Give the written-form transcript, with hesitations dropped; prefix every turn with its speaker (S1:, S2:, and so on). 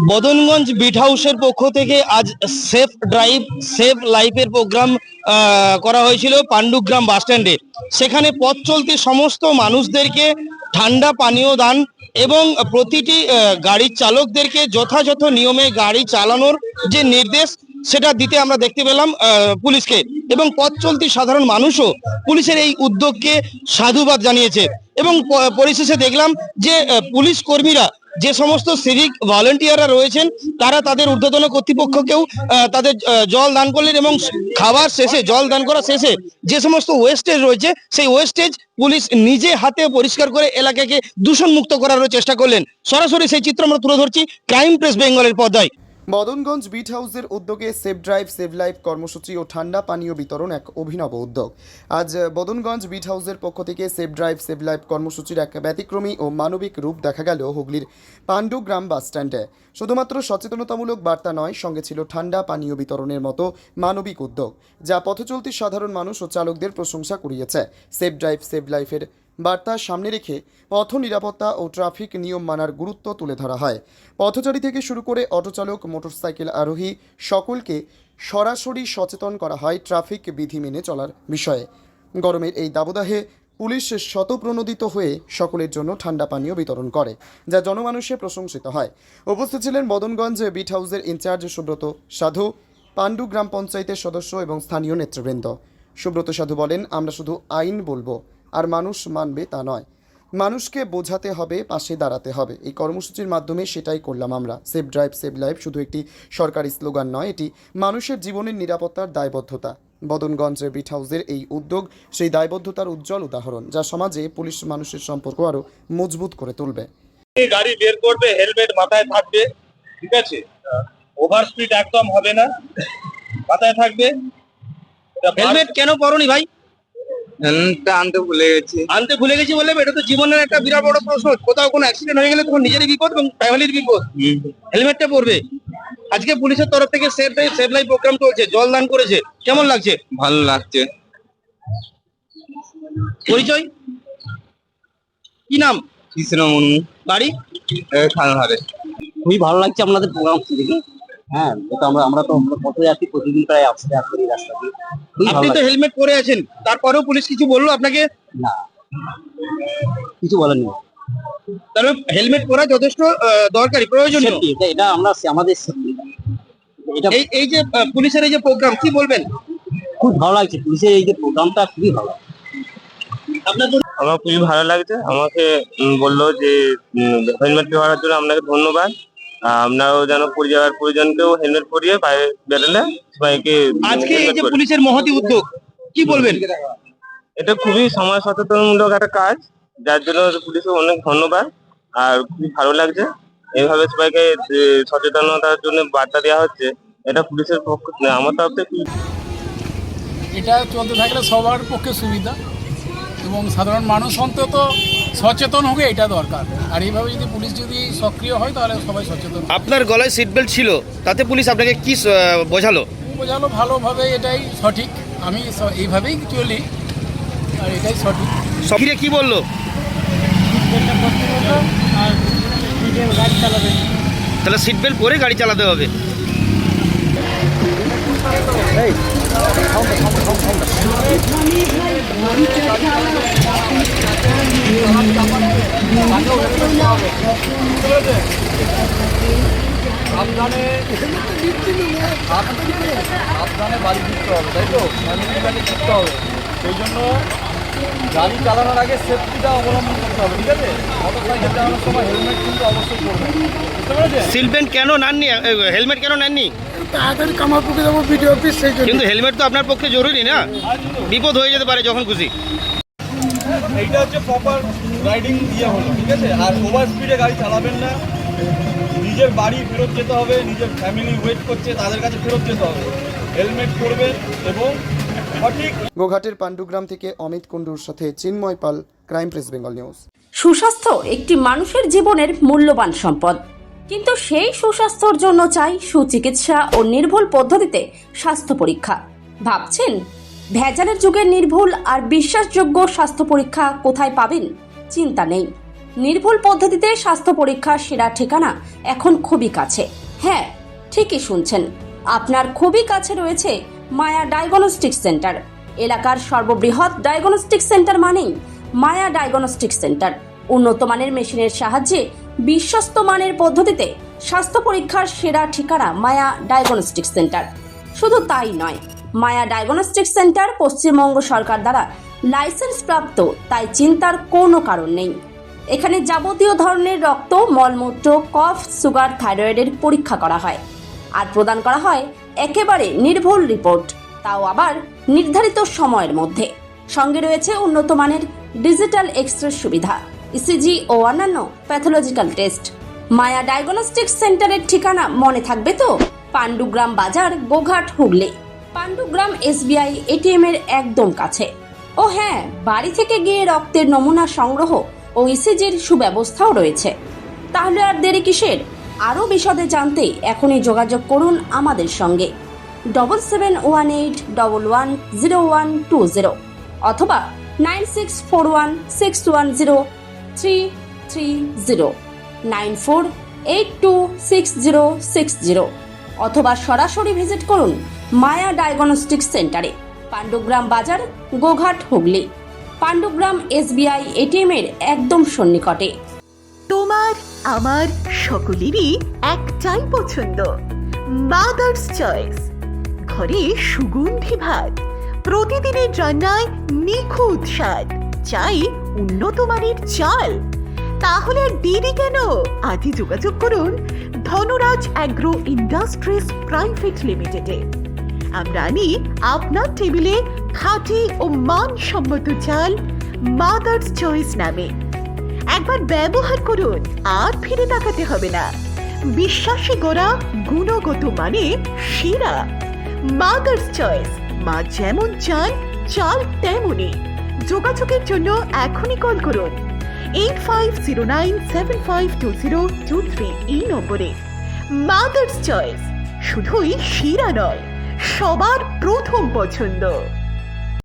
S1: Badanganj bit হাউসের পক্ষ থেকে আজ সেফ ড্রাইভ সেভ লাইফের প্রোগ্রাম করা হয়েছিল পাণ্ডুগ্রাম বাস স্ট্যান্ডে। সেখানে পথ চলতি সমস্ত মানুষদেরকে ঠান্ডা পানীয় দান এবং প্রতিটি গাড়ির চালকদেরকে যথাযথ নিয়মে গাড়ি চালানোর যে নির্দেশ সেটা দিতে আমরা দেখতে পেলাম পুলিশকে, এবং পথ চলতি সাধারণ মানুষও পুলিশের এই উদ্যোগকে সাধুবাদ জানিয়েছে। এবং পরিশেষে দেখলাম যে পুলিশ কর্মীরা, যে সমস্ত সিভিক ভলেন্টিয়াররা রয়েছেন, তারা তাদের ঊর্ধ্বতন কর্তৃপক্ষকেও তাদের জল দান করলেন, এবং খাবার শেষে, জল দান করা শেষে যে সমস্ত ওয়েস্টেজ রয়েছে সেই ওয়েস্টেজ পুলিশ নিজে হাতে পরিষ্কার করে এলাকাকে দূষণ মুক্ত করার চেষ্টা করলেন। সরাসরি সেই চিত্র আমরা তুলে ধরছি ক্রাইম প্রেস বেঙ্গলের পর্দায়।
S2: বদনগঞ্জ বিট হাউসের উদ্যোগে সেভ ড্রাইভ সেভ লাইফ কর্মসূচি ও ঠান্ডা পানীয় বিতরণ এক অভিনব উদ্যোগ। আজ বদনগঞ্জ বিট হাউসের পক্ষ থেকে সেভ ড্রাইভ সেভ লাইফ কর্মসূচির এক ব্যতিক্রমী ও মানবিক রূপ দেখা গেল হুগলির পাণ্ডুগ্রাম বাস স্ট্যান্ডে। শুধুমাত্র সচেতনতামূলক বার্তা নয়, সঙ্গে ছিল ঠান্ডা পানীয় বিতরণের মতো মানবিক উদ্যোগ, যা পথচলতি সাধারণ মানুষ ও চালকদের প্রশংসা কুড়িয়েছে। সেভ ড্রাইভ সেভ লাইফের বার্তা সামনে রেখে পথ নিরাপত্তা ও ট্রাফিক নিয়ম মানার গুরুত্ব তুলে ধরা হয়। পথচারী থেকে শুরু করে অটোচালক, মোটরসাইকেল আরোহী সকলকে সরাসরি সচেতন করা হয় ট্রাফিক বিধি মেনে চলার বিষয়ে। গরমের এই দাবদাহে পুলিশ শতপ্রণোদিত হয়ে সকলের জন্য ঠান্ডা পানীয় বিতরণ করে, যা জনমানুষে প্রশংসিত হয়। উপস্থিত ছিলেন বদনগঞ্জ বিট হাউসের ইনচার্জ সুব্রত সাধু, পাণ্ডু গ্রাম পঞ্চায়েতের সদস্য এবং স্থানীয় নেতৃবৃন্দ। সুব্রত সাধু বলেন, আমরা শুধু আইন বলবো আর মানুষ মানবে তা নয়, মানুষকে বোঝাতে হবে, পাশে দাঁড়াতে হবে। এই কর্মসূচির মাধ্যমে সেটাই করলাম আমরা। সেভ ড্রাইভ সেভ লাইফ শুধু একটি সরকারি স্লোগান নয়, এটি মানুষের জীবনের নিরাপত্তার দায়বদ্ধতা। বদনগঞ্জ বিট হাউসের এই উদ্যোগ সেই দায়বদ্ধতার উজ্জ্বল উদাহরণ, যা সমাজে পুলিশ মানুষের সম্পর্ক আরও মজবুত করে তুলবে।
S3: গাড়ি বের করবে, হেলমেট মাথায় থাকবে, ঠিক আছে? ওভার স্পিড একদম হবে না, মাথায় থাকবে।
S1: হেলমেট কেন পরনি ভাই?
S3: আনতে ভুলে গেছি বললে এটা তো জীবনের একটা বিরাট বড় প্রশ্ন। কোথাও কোনো অ্যাক্সিডেন্ট হয়ে গেলে তখন নিজেরই বিপদ এবং ফ্যামিলির বিপদ। হেলমেটটা পরবে। আজকে পুলিশের তরফ থেকে safe drive save life programme চলছে, জল দান করেছে, কেমন লাগছে?
S4: ভালো লাগছে।
S1: পরিচয় কি নাম?
S4: কৃষ্ণ মুর্মু,
S1: বাড়ি
S4: খানহারে।
S5: খুবই ভালো লাগছে আপনাদের প্রোগ্রাম দেখে। হ্যাঁ, তো আমরা তো পথে যাচ্ছি প্রতিদিন, প্রায় আসতে আসতে রাস্তা দিয়ে।
S1: আপনি তো হেলমেট পরে আছেন, তারপরেও পুলিশ কিছু বললো আপনাকে?
S5: না, কিছু বলেননি।
S1: তাহলে হেলমেট পরা যথেষ্ট দরকারি, প্রয়োজনীয়।
S5: এটা আমরা আমাদের এটা
S1: এই যে পুলিশের এই যে প্রোগ্রাম, কি বলবেন?
S5: খুব ভালো লাগছে, পুলিশের এই যে প্রোগ্রামটা খুবই ভালো।
S4: আমার খুবই ভালো লাগছে। আমাকে বললো যে হেলমেট ব্যবহারের জন্য আপনাকে ধন্যবাদ। আপনারাও যেন পরিযাবার পরিজনকেও হেলমেট পরিয়ে বাইরে বেরোলে সবাইকে।
S1: আজকে এই যে পুলিশের মহতি উদ্যোগ, কি বলবেন?
S4: এটা খুবই সমাজ সচেতনমূলক একটা কাজ, যার জন্য পুলিশকে অনেক ধন্যবাদ। আর খুবই ভালো লাগছে এইভাবে সবাইকে সচেতনতার জন্য বার্তা দেওয়া হচ্ছে। এটা পুলিশের পক্ষ, আমার তরফ থেকে
S6: এটা চলতে থাকলে সবার পক্ষে সুবিধা, এবং সাধারণ মানুষ অন্তত সচেতন হবে, এটা দরকার। আর এইভাবে যদি পুলিশ যদি সক্রিয় হয় তাহলে সবাই সচেতন।
S1: আপনার গলায় সিট বেল্ট ছিল, তাতে পুলিশ আপনাকে কি বোঝালো?
S6: ভালোভাবে, এটাই সঠিক। আমি এইভাবেই চলি, আর এটাই সঠিক।
S1: সফিরে কি বললো?
S6: আর গাড়ি চালাবে,
S1: তাহলে সিট বেল্ট পরে গাড়ি চালাতে হবে।
S3: সাবধানে বাড়ি ফিরতে হবে, তাই তো? গাড়ি ফিরতে হবে, সেই জন্য গাড়ি চালানোর আগে সেফটিটা অবলম্বন করতে হবে, ঠিক আছে? মোটরসাইকেল চালানোর সময় হেলমেট কিন্তু অবশ্যই করবেন, বুঝতে পেরেছেন?
S1: সিট বেল্ট কেন নেননি? হেলমেট কেন নেননি?
S6: তাড়াতাড়ি কামার পক্ষে যাবো বিডিও অফিস, সেই জন্য।
S1: কিন্তু হেলমেট তো আপনার পক্ষে জরুরি না, বিপদ হয়ে যেতে পারে যখন খুশি।
S3: এইটা হচ্ছে প্রপার রাইডিং দিয়ে হলো, ঠিক আছে? আর ওভার স্পিডে গাড়ি চালাবেন না। নিজের বাড়ি ফেরত যেতে হবে, নিজের ফ্যামিলি ওয়েট করছে, তাদের কাছে ফেরত যেতে হবে। হেলমেট পরবেন এবং সঠিক।
S2: গোঘাটের পাণ্ডুগ্রাম থেকে অমিত কুণ্ডুর সাথে চিন্ময় পাল, ক্রাইম প্রেস বেঙ্গল নিউজ।
S7: সুস্বাস্থ্য একটি মানুষের জীবনের মূল্যবান সম্পদ, কিন্তু সেই সুস্বাস্থ্যের জন্য চাই সুচিকিৎসা ও নির্ভুল পদ্ধতিতে স্বাস্থ্য পরীক্ষা। ভাবছেন ভেজালের যুগে নির্ভুল আর বিশ্বাসযোগ্য স্বাস্থ্য পরীক্ষা কোথায় পাবেন? চিন্তা নেই, নির্ভুল পদ্ধতিতে স্বাস্থ্য পরীক্ষার সেরা ঠিকানা এখন খুবই কাছে। হ্যাঁ, ঠিকই শুনছেন, আপনার খুবই কাছে রয়েছে মায়া ডায়াগনস্টিক সেন্টার। এলাকার সর্ববৃহৎ ডায়াগনস্টিক সেন্টার মানেই মায়া ডায়াগনস্টিক সেন্টার। উন্নত মানের মেশিনের সাহায্যে বিশ্বস্ত মানের পদ্ধতিতে স্বাস্থ্য পরীক্ষার সেরা ঠিকানা মায়া ডায়াগনস্টিক সেন্টার। শুধু তাই নয়, মায়া ডায়াগনস্টিক সেন্টার পশ্চিমবঙ্গ সরকার দ্বারা লাইসেন্স প্রাপ্ত, তাই চিন্তার কোনো কারণ নেই। এখানে যাবতীয় ধরনের রক্ত, মলমূত্র, কফ, সুগার, থাইরয়েডের পরীক্ষা করা হয় আর প্রদান করা হয় একেবারে নির্ভুল রিপোর্ট, তাও আবার নির্ধারিত সময়ের মধ্যে। সঙ্গে রয়েছে উন্নত মানের ডিজিটাল এক্স-রে সুবিধা, ইসিজি ও অন্যান্য প্যাথোলজিক্যাল টেস্ট। মায়া ডায়াগনস্টিক সেন্টারের ঠিকানা মনে থাকবে তো? পাণ্ডুগ্রাম বাজার, গোঘাট, হুগলি। পাণ্ডুগ্রাম SBI ATM এর একদম কাছে। ও হ্যাঁ, বাড়ি থেকে গিয়ে রক্তের নমুনা সংগ্রহ ও ইসিজির সুব্যবস্থাও রয়েছে। তাহলে আর দেরি কিসের? আরও বিশদে জানতে এখনই যোগাযোগ করুন আমাদের সঙ্গে 7718110120 অথবা 9641610330, 94826060 অথবা সরাসরি ভিজিট করুন মায়া ডায়াগনস্টিক সেন্টারে, পাণ্ডুগ্রাম বাজার, গোঘাট, হুগলি। পাণ্ডুগ্রাম SBI ATM এর একদম সন্নিকটে।
S8: তোমার আমার সকলেরই একটাই পছন্দ, মাদার্স চয়েস। ঘরে সুগন্ধি ভাত, প্রতিদিনের রান্নায় নিখুঁত স্বাদ, চাই উন্নত মানের চাল। তাহলে আর দেরি কেন? আজই যোগাযোগ করুন ধনরাজ অ্যাগ্রো ইন্ডাস্ট্রিজ প্রাইভেট লিমিটেডে। আমরা আনি আপনার টেবিলে খাঁটি ও মানসম্মত চাল মাদার্স চয়েস নামে। একবার ব্যবহার করুন, আর ফিরে তাকাতে হবে না। বিশ্বাসী গোড়া, গুণগত মানে সেরা। মাদার্স চয়েস, মা যেমন চান চাল তেমনই। যোগাযোগের জন্য এখনই কল করুন 8509752023 এই নম্বরে। মাদার্স চয়েস শুধুই সেরা নয়, সবার প্রথম পছন্দ।